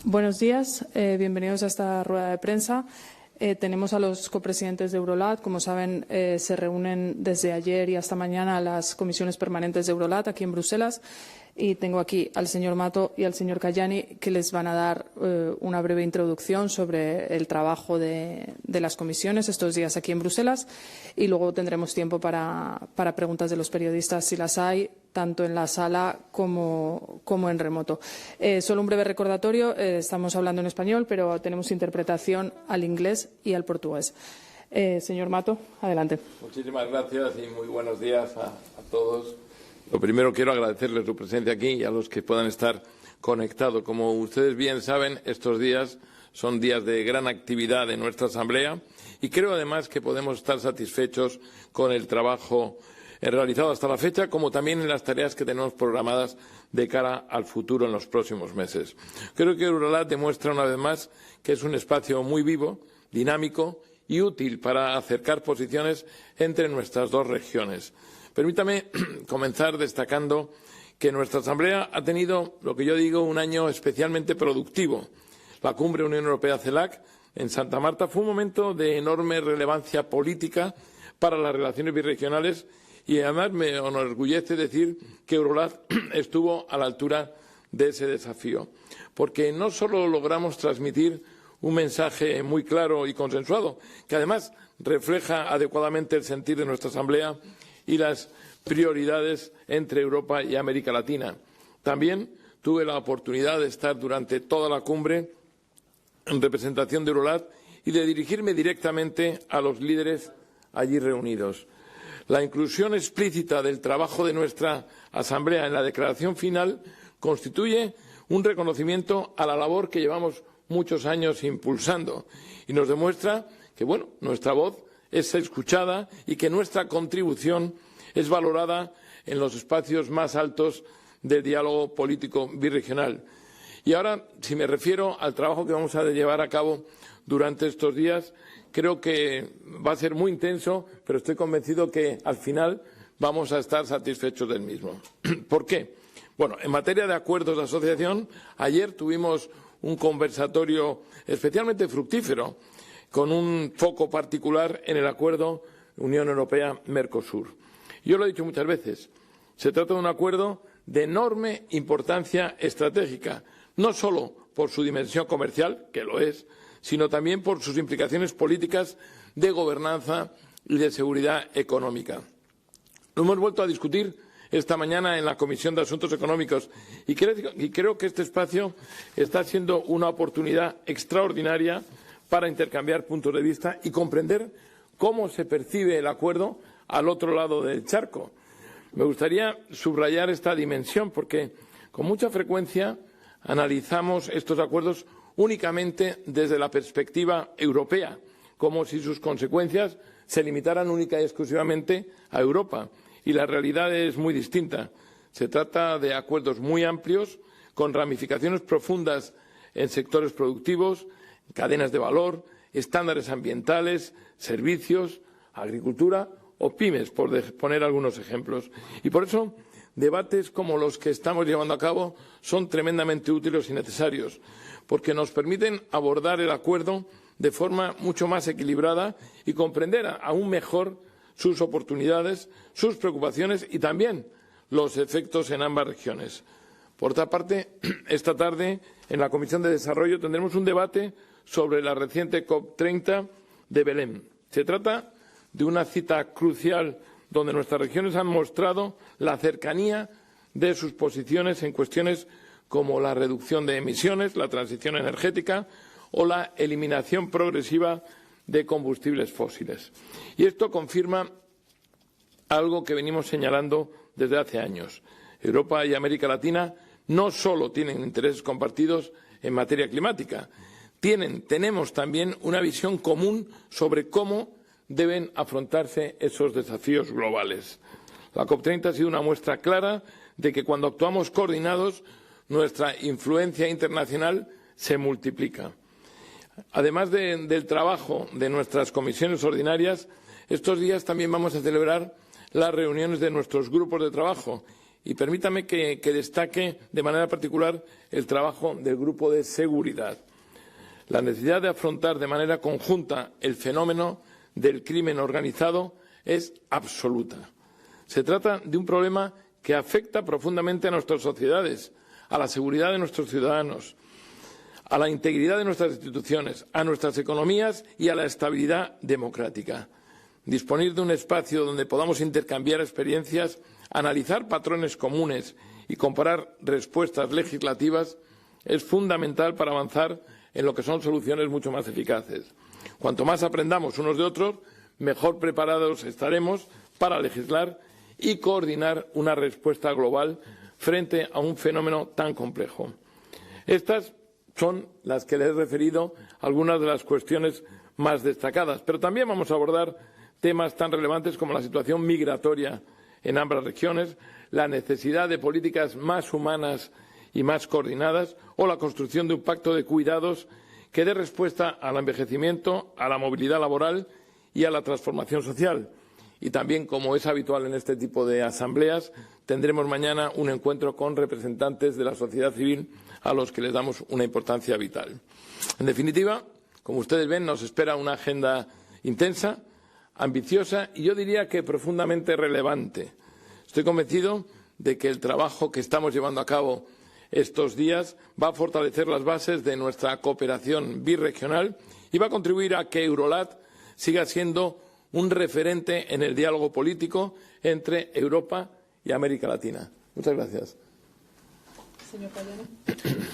Buenos días, bienvenidos a esta rueda de prensa. Tenemos a los copresidentes de Eurolat. Como saben, se reúnen desde ayer y hasta mañana las comisiones permanentes de Eurolat aquí en Bruselas. Y tengo aquí al señor Mato y al señor Cayani, que les van a dar una breve introducción sobre el trabajo de las comisiones estos días aquí en Bruselas. Y luego tendremos tiempo para preguntas de los periodistas, si las hay, tanto en la sala como en remoto. Solo un breve recordatorio. Estamos hablando en español, pero tenemos interpretación al inglés y al portugués. Señor Mato, adelante. Muchísimas gracias y muy buenos días a todos. Lo primero, quiero agradecerles su presencia aquí y a los que puedan estar conectados. Como ustedes bien saben, estos días son días de gran actividad en nuestra Asamblea y creo además que podemos estar satisfechos con el trabajo realizado hasta la fecha, como también en las tareas que tenemos programadas de cara al futuro en los próximos meses. Creo que Eurolat demuestra una vez más que es un espacio muy vivo, dinámico y útil para acercar posiciones entre nuestras dos regiones. Permítame comenzar destacando que nuestra Asamblea ha tenido, lo que yo digo, un año especialmente productivo. La Cumbre Unión Europea-CELAC en Santa Marta fue un momento de enorme relevancia política para las relaciones birregionales y además me enorgullece decir que Eurolat estuvo a la altura de ese desafío, porque no solo logramos transmitir un mensaje muy claro y consensuado, que además refleja adecuadamente el sentir de nuestra Asamblea y las prioridades entre Europa y América Latina. También tuve la oportunidad de estar durante toda la cumbre en representación de Eurolat y de dirigirme directamente a los líderes allí reunidos. La inclusión explícita del trabajo de nuestra Asamblea en la declaración final constituye un reconocimiento a la labor que llevamos muchos años impulsando y nos demuestra que, nuestra voz es escuchada y que nuestra contribución es valorada en los espacios más altos del diálogo político birregional. Y ahora, si me refiero al trabajo que vamos a llevar a cabo durante estos días, creo que va a ser muy intenso, pero estoy convencido que al final vamos a estar satisfechos del mismo. ¿Por qué? Bueno, en materia de acuerdos de asociación, ayer tuvimos un conversatorio especialmente fructífero, con un foco particular en el acuerdo Unión Europea-Mercosur. Yo lo he dicho muchas veces, se trata de un acuerdo de enorme importancia estratégica, no solo por su dimensión comercial, que lo es, sino también por sus implicaciones políticas de gobernanza y de seguridad económica. Lo hemos vuelto a discutir esta mañana en la Comisión de Asuntos Económicos y creo que este espacio está siendo una oportunidad extraordinaria para intercambiar puntos de vista y comprender cómo se percibe el acuerdo al otro lado del charco. Me gustaría subrayar esta dimensión porque con mucha frecuencia analizamos estos acuerdos únicamente desde la perspectiva europea, como si sus consecuencias se limitaran única y exclusivamente a Europa. Y la realidad es muy distinta. Se trata de acuerdos muy amplios, con ramificaciones profundas en sectores productivos, cadenas de valor, estándares ambientales, servicios, agricultura o pymes, por poner algunos ejemplos. Y por eso, debates como los que estamos llevando a cabo son tremendamente útiles y necesarios, porque nos permiten abordar el acuerdo de forma mucho más equilibrada y comprender aún mejor sus oportunidades, sus preocupaciones y también los efectos en ambas regiones. Por otra parte, esta tarde, en la Comisión de Desarrollo, tendremos un debate sobre la reciente COP30 de Belém. Se trata de una cita crucial donde nuestras regiones han mostrado la cercanía de sus posiciones en cuestiones como la reducción de emisiones, la transición energética o la eliminación progresiva de combustibles fósiles. Y esto confirma algo que venimos señalando desde hace años. Europa y América Latina no solo tienen intereses compartidos en materia climática, tenemos también una visión común sobre cómo deben afrontarse esos desafíos globales. La COP30 ha sido una muestra clara de que cuando actuamos coordinados, nuestra influencia internacional se multiplica. Además del trabajo de nuestras comisiones ordinarias, estos días también vamos a celebrar las reuniones de nuestros grupos de trabajo y permítame que destaque de manera particular el trabajo del Grupo de Seguridad. La necesidad de afrontar de manera conjunta el fenómeno del crimen organizado es absoluta. Se trata de un problema que afecta profundamente a nuestras sociedades, a la seguridad de nuestros ciudadanos, a la integridad de nuestras instituciones, a nuestras economías y a la estabilidad democrática. Disponer de un espacio donde podamos intercambiar experiencias, analizar patrones comunes y comparar respuestas legislativas es fundamental para avanzar en lo que son soluciones mucho más eficaces. Cuanto más aprendamos unos de otros, mejor preparados estaremos para legislar y coordinar una respuesta global frente a un fenómeno tan complejo. Estas son las que les he referido, algunas de las cuestiones más destacadas, pero también vamos a abordar temas tan relevantes como la situación migratoria en ambas regiones, la necesidad de políticas más humanas y más coordinadas o la construcción de un pacto de cuidados que dé respuesta al envejecimiento, a la movilidad laboral y a la transformación social. Y también, como es habitual en este tipo de asambleas, tendremos mañana un encuentro con representantes de la sociedad civil a los que les damos una importancia vital. En definitiva, como ustedes ven, nos espera una agenda intensa, ambiciosa y yo diría que profundamente relevante. Estoy convencido de que el trabajo que estamos llevando a cabo estos días va a fortalecer las bases de nuestra cooperación birregional y va a contribuir a que Eurolat siga siendo un referente en el diálogo político entre Europa y América Latina. Muchas gracias. Señor Payano.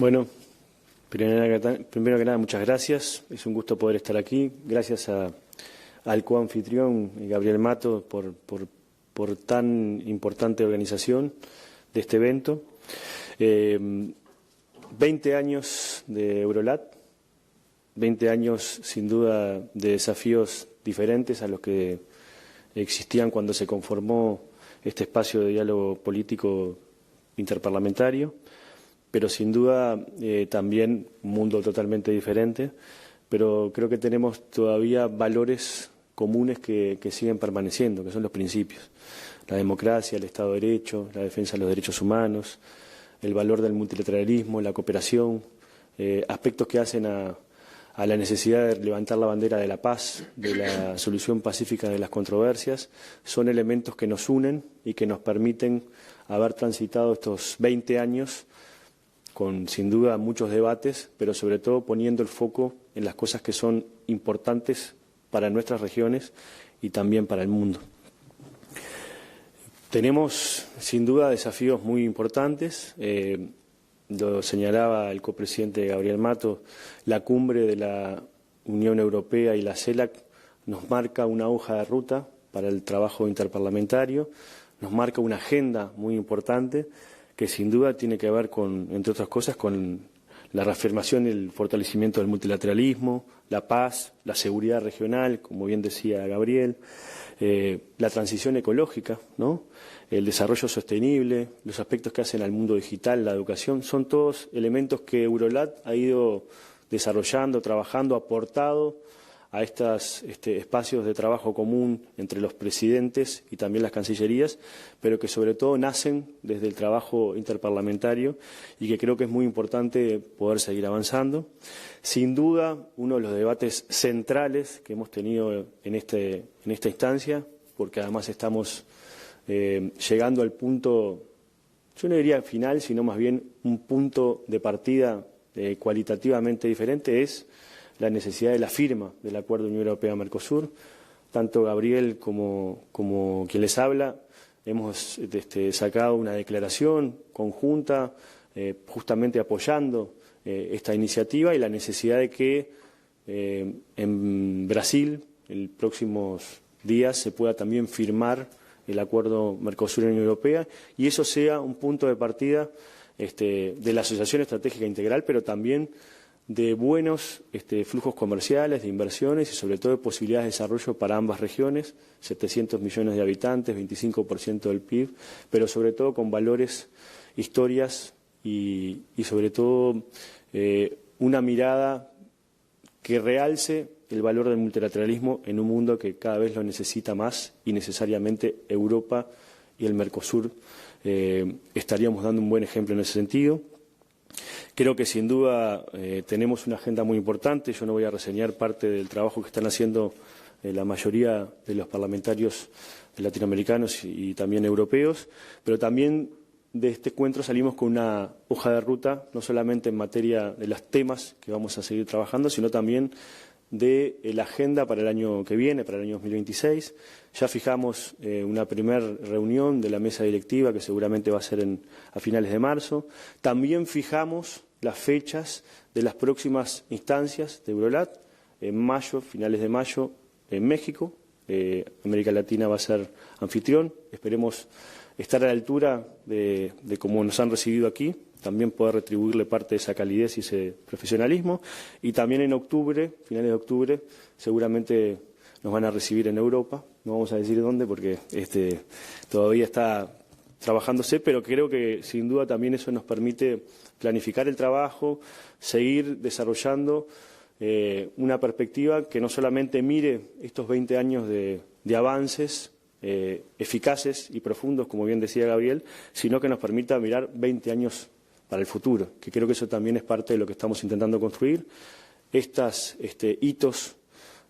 Bueno, primero que nada, muchas gracias. Es un gusto poder estar aquí. Gracias al coanfitrión Gabriel Mato por tan importante organización de este evento. 20 años de Eurolat, 20 años sin duda de desafíos diferentes a los que existían cuando se conformó este espacio de diálogo político interparlamentario, pero sin duda también un mundo totalmente diferente, pero creo que tenemos todavía valores comunes que siguen permaneciendo, que son los principios: la democracia, el Estado de Derecho, la defensa de los derechos humanos, el valor del multilateralismo, la cooperación, aspectos que hacen a la necesidad de levantar la bandera de la paz, de la solución pacífica de las controversias, son elementos que nos unen y que nos permiten haber transitado estos 20 años con, sin duda, muchos debates, pero sobre todo poniendo el foco en las cosas que son importantes para nuestras regiones y también para el mundo. Tenemos, sin duda, desafíos muy importantes. Lo señalaba el copresidente Gabriel Mato, la cumbre de la Unión Europea y la CELAC nos marca una hoja de ruta para el trabajo interparlamentario, nos marca una agenda muy importante que sin duda tiene que ver con, entre otras cosas, con la reafirmación y el fortalecimiento del multilateralismo, la paz, la seguridad regional, como bien decía Gabriel, la transición ecológica, ¿no? El desarrollo sostenible, los aspectos que hacen al mundo digital, la educación, son todos elementos que Eurolat ha ido desarrollando, trabajando, aportado a estos espacios de trabajo común entre los presidentes y también las cancillerías, pero que sobre todo nacen desde el trabajo interparlamentario y que creo que es muy importante poder seguir avanzando. Sin duda, uno de los debates centrales que hemos tenido en esta instancia, porque además estamos llegando al punto, yo no diría final, sino más bien un punto de partida cualitativamente diferente, es la necesidad de la firma del Acuerdo Unión Europea-Mercosur. Tanto Gabriel como quien les habla hemos sacado una declaración conjunta justamente apoyando esta iniciativa y la necesidad de que en Brasil, en los próximos días, se pueda también firmar el Acuerdo Mercosur-Unión Europea y eso sea un punto de partida de la Asociación Estratégica Integral, pero también de buenos flujos comerciales, de inversiones y sobre todo de posibilidades de desarrollo para ambas regiones, 700 millones de habitantes, 25% del PIB, pero sobre todo con valores, historias y sobre todo una mirada que realce el valor del multilateralismo en un mundo que cada vez lo necesita más y necesariamente Europa y el Mercosur estaríamos dando un buen ejemplo en ese sentido. Creo que sin duda tenemos una agenda muy importante. Yo no voy a reseñar parte del trabajo que están haciendo la mayoría de los parlamentarios latinoamericanos y también europeos, pero también de este encuentro salimos con una hoja de ruta, no solamente en materia de los temas que vamos a seguir trabajando, sino también de la agenda para el año que viene, para el año 2026. Ya fijamos una primera reunión de la mesa directiva, que seguramente va a ser a finales de marzo. También fijamos las fechas de las próximas instancias de Eurolat, en mayo, finales de mayo, en México. América Latina va a ser anfitrión. Esperemos estar a la altura de cómo nos han recibido aquí, también poder retribuirle parte de esa calidez y ese profesionalismo. Y también en octubre, finales de octubre, seguramente nos van a recibir en Europa. No vamos a decir dónde porque todavía está trabajándose, pero creo que sin duda también eso nos permite planificar el trabajo, seguir desarrollando una perspectiva que no solamente mire estos 20 años de avances eficaces y profundos, como bien decía Gabriel, sino que nos permita mirar 20 años para el futuro, que creo que eso también es parte de lo que estamos intentando construir. Estos hitos,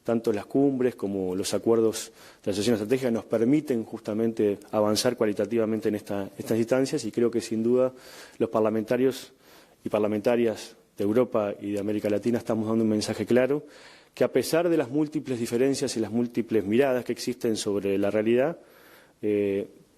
tanto las cumbres como los acuerdos de asociación estratégica, nos permiten justamente avanzar cualitativamente en estas instancias, y creo que sin duda los parlamentarios y parlamentarias de Europa y de América Latina estamos dando un mensaje claro, que a pesar de las múltiples diferencias y las múltiples miradas que existen sobre la realidad,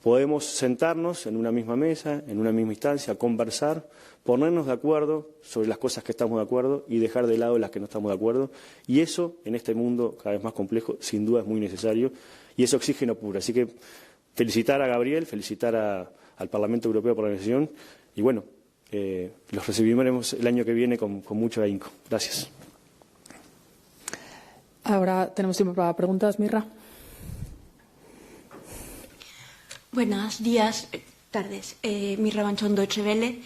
podemos sentarnos en una misma mesa, en una misma instancia, conversar, ponernos de acuerdo sobre las cosas que estamos de acuerdo y dejar de lado las que no estamos de acuerdo. Y eso, en este mundo cada vez más complejo, sin duda es muy necesario y es oxígeno puro. Así que felicitar a Gabriel, felicitar al Parlamento Europeo por la organización y bueno, los recibiremos el año que viene con mucho ahínco. Gracias. Ahora tenemos tiempo para preguntas, Mirra. Buenos días, tardes. Mirra Banchón, Deutsche Welle.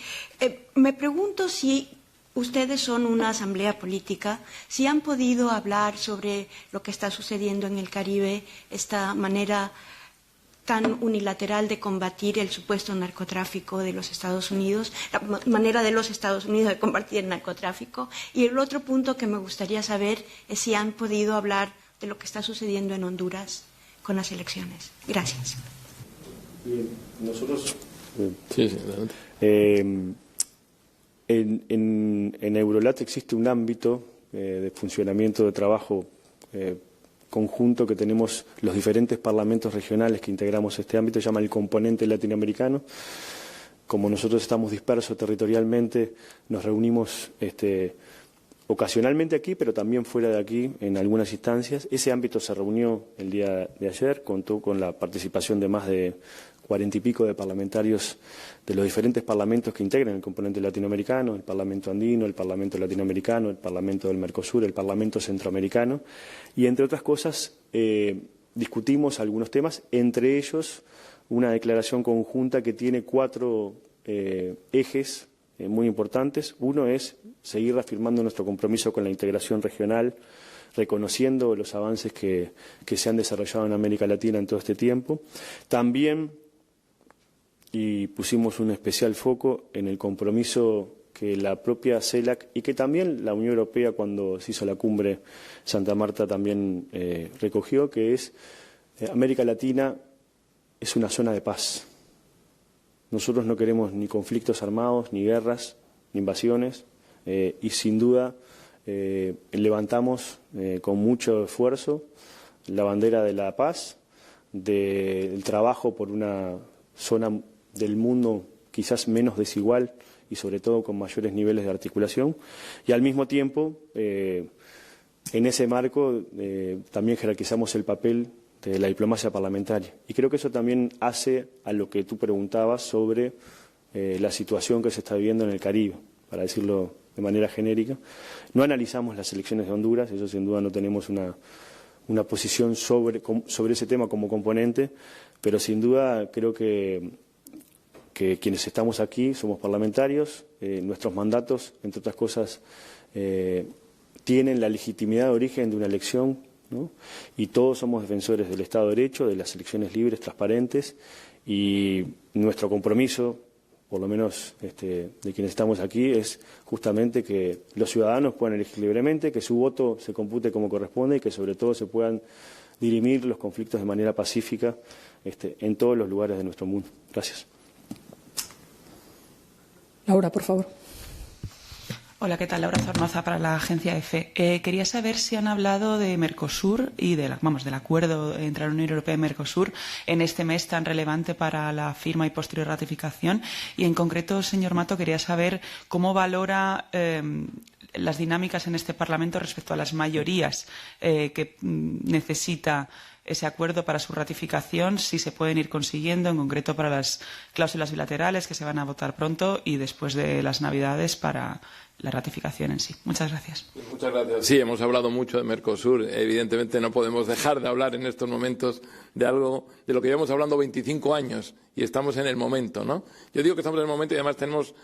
Me pregunto si ustedes son una asamblea política, si han podido hablar sobre lo que está sucediendo en el Caribe, esta manera tan unilateral de combatir el supuesto narcotráfico de los Estados Unidos, la manera de los Estados Unidos de combatir el narcotráfico. Y el otro punto que me gustaría saber es si han podido hablar de lo que está sucediendo en Honduras con las elecciones. Gracias. Bien, nosotros en Eurolat existe un ámbito de funcionamiento de trabajo conjunto que tenemos los diferentes parlamentos regionales que integramos este ámbito, se llama el componente latinoamericano. Como nosotros estamos dispersos territorialmente, nos reunimos ocasionalmente aquí, pero también fuera de aquí en algunas instancias. Ese ámbito se reunió el día de ayer, contó con la participación de más de 40 y pico de parlamentarios de los diferentes parlamentos que integran el componente latinoamericano, el Parlamento Andino, el Parlamento Latinoamericano, el Parlamento del Mercosur, el Parlamento Centroamericano, y entre otras cosas discutimos algunos temas, entre ellos una declaración conjunta que tiene 4 ejes muy importantes. Uno es seguir reafirmando nuestro compromiso con la integración regional, reconociendo los avances que se han desarrollado en América Latina en todo este tiempo. También, y pusimos un especial foco en el compromiso que la propia CELAC y que también la Unión Europea cuando se hizo la cumbre Santa Marta también recogió, que es América Latina es una zona de paz. Nosotros no queremos ni conflictos armados, ni guerras, ni invasiones, y sin duda levantamos con mucho esfuerzo la bandera de la paz, del trabajo por una zona del mundo quizás menos desigual y sobre todo con mayores niveles de articulación, y al mismo tiempo en ese marco también jerarquizamos el papel de la diplomacia parlamentaria. Y creo que eso también hace a lo que tú preguntabas sobre la situación que se está viviendo en el Caribe, para decirlo de manera genérica. No analizamos las elecciones de Honduras, eso sin duda no tenemos una posición sobre ese tema como componente, pero sin duda creo que quienes estamos aquí somos parlamentarios, nuestros mandatos, entre otras cosas, tienen la legitimidad de origen de una elección, ¿no? Y todos somos defensores del Estado de Derecho, de las elecciones libres, transparentes, Y nuestro compromiso, por lo menos de quienes estamos aquí, es justamente que los ciudadanos puedan elegir libremente, que su voto se compute como corresponde y que sobre todo se puedan dirimir los conflictos de manera pacífica en todos los lugares de nuestro mundo. Gracias. Laura, por favor. Hola, ¿qué tal? Laura Zornoza para la agencia EFE. Quería saber si han hablado de Mercosur y del acuerdo entre la Unión Europea y Mercosur en este mes tan relevante para la firma y posterior ratificación. Y en concreto, señor Mato, quería saber cómo valora las dinámicas en este Parlamento respecto a las mayorías que necesita ese acuerdo para su ratificación, si se pueden ir consiguiendo, en concreto para las cláusulas bilaterales que se van a votar pronto y después de las Navidades para la ratificación en sí. Muchas gracias. Muchas gracias. Sí, hemos hablado mucho de Mercosur. Evidentemente no podemos dejar de hablar en estos momentos de algo de lo que llevamos hablando 25 años y estamos en el momento, ¿no? Yo digo que estamos en el momento y además tenemos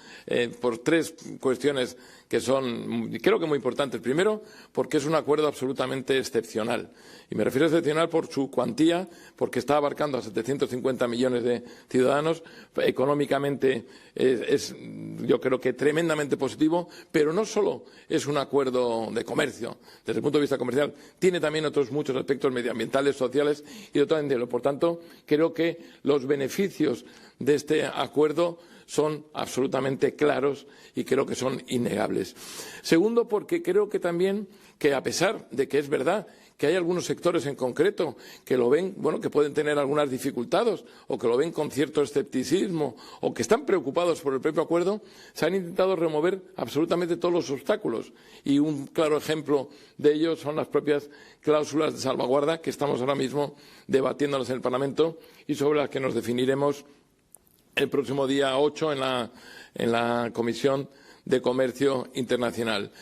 por tres cuestiones que son, creo que muy importantes. Primero, porque es un acuerdo absolutamente excepcional. Y me refiero a excepcional por su cuantía, porque está abarcando a 750 millones de ciudadanos. Económicamente es yo creo que tremendamente positivo, pero no solo es un acuerdo de comercio, desde el punto de vista comercial, tiene también otros muchos aspectos medioambientales, sociales y de todo entero. Por tanto, creo que los beneficios de este acuerdo son absolutamente claros y creo que son innegables. Segundo, porque creo que también que a pesar de que es verdad que hay algunos sectores en concreto que lo ven, bueno, que pueden tener algunas dificultades o que lo ven con cierto escepticismo o que están preocupados por el propio acuerdo, se han intentado remover absolutamente todos los obstáculos. Y un claro ejemplo de ello son las propias cláusulas de salvaguarda que estamos ahora mismo debatiéndolas en el Parlamento y sobre las que nos definiremos el próximo día 8 en la Comisión de Comercio Internacional.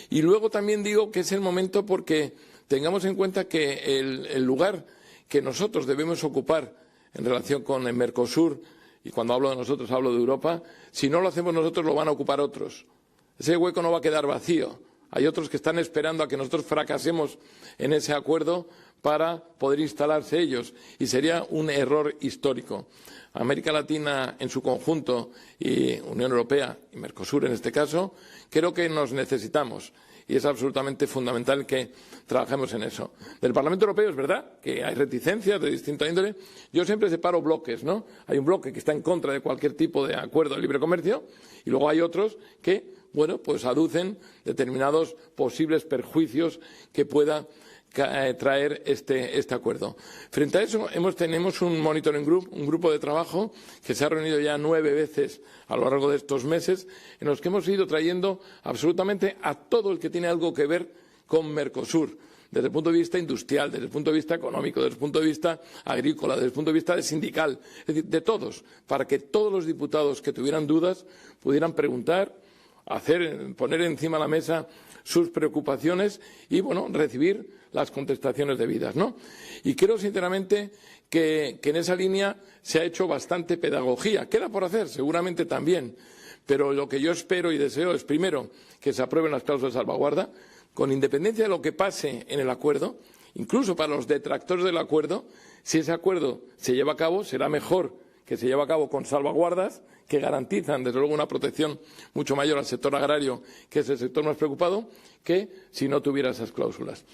Y luego también digo que es el momento porque tengamos en cuenta que el lugar que nosotros debemos ocupar en relación con el Mercosur, y cuando hablo de nosotros hablo de Europa, si no lo hacemos nosotros lo van a ocupar otros. Ese hueco no va a quedar vacío. Hay otros que están esperando a que nosotros fracasemos en ese acuerdo para poder instalarse ellos, y sería un error histórico. América Latina en su conjunto y Unión Europea y Mercosur en este caso, creo que nos necesitamos y es absolutamente fundamental que trabajemos en eso. Del Parlamento Europeo es verdad que hay reticencias de distinta índole. Yo siempre separo bloques, ¿no? Hay un bloque que está en contra de cualquier tipo de acuerdo de libre comercio y luego hay otros que, bueno, pues aducen determinados posibles perjuicios que pueda traer este acuerdo. Frente a eso, tenemos un monitoring group, un grupo de trabajo que se ha reunido ya 9 veces a lo largo de estos meses, en los que hemos ido trayendo absolutamente a todo el que tiene algo que ver con Mercosur, desde el punto de vista industrial, desde el punto de vista económico, desde el punto de vista agrícola, desde el punto de vista sindical, es decir, de todos, para que todos los diputados que tuvieran dudas pudieran preguntar, poner encima de la mesa sus preocupaciones y, bueno, recibir las contestaciones debidas, ¿no? Y creo, sinceramente, que en esa línea se ha hecho bastante pedagogía. Queda por hacer, seguramente también, pero lo que yo espero y deseo es, primero, que se aprueben las cláusulas de salvaguarda, con independencia de lo que pase en el acuerdo, incluso para los detractores del acuerdo, si ese acuerdo se lleva a cabo, será mejor que se lleve a cabo con salvaguardas que garantizan, desde luego, una protección mucho mayor al sector agrario, que es el sector más preocupado, que si no tuviera esas cláusulas.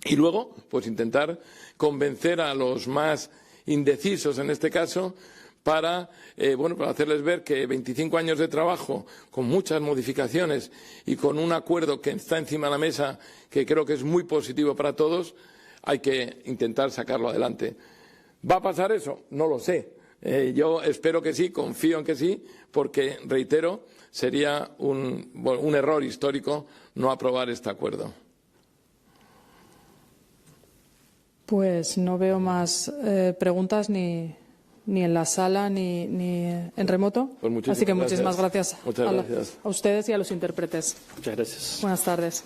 Y luego, pues intentar convencer a los más indecisos, en este caso, para hacerles ver que 25 años de trabajo, con muchas modificaciones y con un acuerdo que está encima de la mesa, que creo que es muy positivo para todos, hay que intentar sacarlo adelante. ¿Va a pasar eso? No lo sé. Yo espero que sí, confío en que sí, porque, reitero, sería un error histórico no aprobar este acuerdo. Pues no veo más preguntas ni en la sala ni en remoto. Pues así que muchísimas gracias, Muchas gracias a ustedes y a los intérpretes. Muchas gracias. Buenas tardes.